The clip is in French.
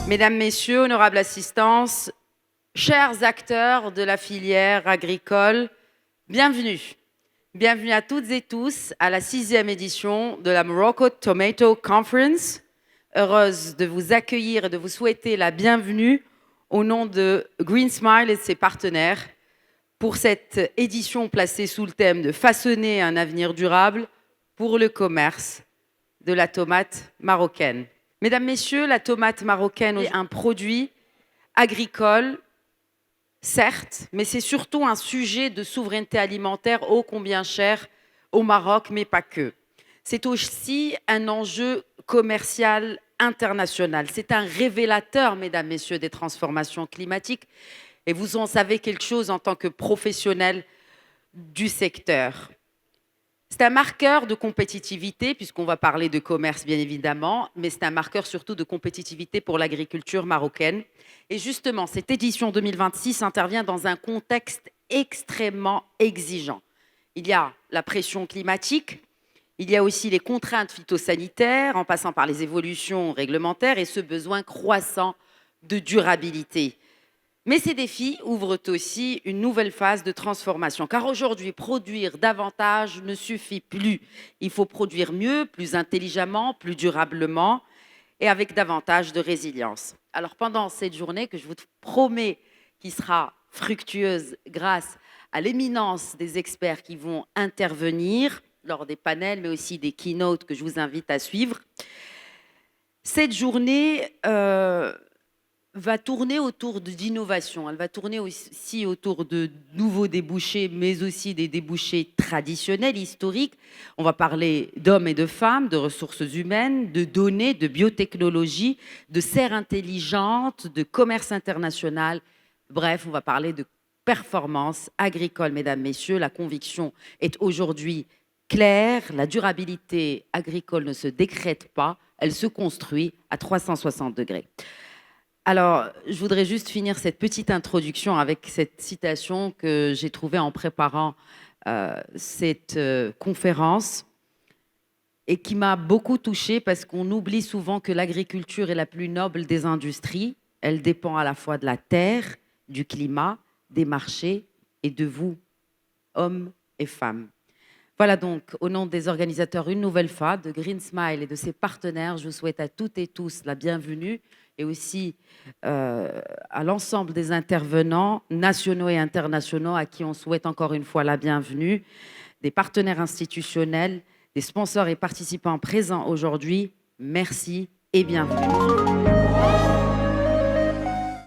Mesdames, Messieurs, honorable assistance, chers acteurs de la filière agricole, bienvenue. Bienvenue à toutes et tous à la 6e édition de la Morocco Tomato Conference. Heureuse de vous accueillir et de vous souhaiter la bienvenue au nom de Green Smile et de ses partenaires pour cette édition placée sous le thème de façonner un avenir durable pour le commerce de la tomate marocaine. Mesdames, Messieurs, la tomate marocaine est un produit agricole, certes, mais c'est surtout un sujet de souveraineté alimentaire ô combien cher au Maroc, mais pas que. C'est aussi un enjeu commercial international. C'est un révélateur, mesdames, messieurs, des transformations climatiques. Et vous en savez quelque chose en tant que professionnel du secteur. C'est un marqueur de compétitivité, puisqu'on va parler de commerce bien évidemment, mais c'est un marqueur surtout de compétitivité pour l'agriculture marocaine. Et justement, cette édition 2026 intervient dans un contexte extrêmement exigeant. Il y a la pression climatique, il y a aussi les contraintes phytosanitaires, en passant par les évolutions réglementaires et ce besoin croissant de durabilité. Mais ces défis ouvrent aussi une nouvelle phase de transformation, car aujourd'hui, produire davantage ne suffit plus. Il faut produire mieux, plus intelligemment, plus durablement et avec davantage de résilience. Alors pendant cette journée que je vous promets qui sera fructueuse grâce à l'éminence des experts qui vont intervenir lors des panels, mais aussi des keynotes que je vous invite à suivre, cette journée va tourner autour d'innovation. Elle va tourner aussi autour de nouveaux débouchés, mais aussi des débouchés traditionnels, historiques. On va parler d'hommes et de femmes, de ressources humaines, de données, de biotechnologie, de serres intelligentes, de commerce international. Bref, on va parler de performance agricole, mesdames, messieurs. La conviction est aujourd'hui claire. La durabilité agricole ne se décrète pas, elle se construit à 360 degrés. Alors, je voudrais juste finir cette petite introduction avec cette citation que j'ai trouvée en préparant cette conférence et qui m'a beaucoup touchée parce qu'on oublie souvent que l'agriculture est la plus noble des industries. Elle dépend à la fois de la terre, du climat, des marchés et de vous, hommes et femmes. Voilà donc, au nom des organisateurs, une nouvelle fois, de Green Smile et de ses partenaires, je vous souhaite à toutes et tous la bienvenue et aussi à l'ensemble des intervenants nationaux et internationaux à qui on souhaite encore une fois la bienvenue, des partenaires institutionnels, des sponsors et participants présents aujourd'hui. Merci et bienvenue.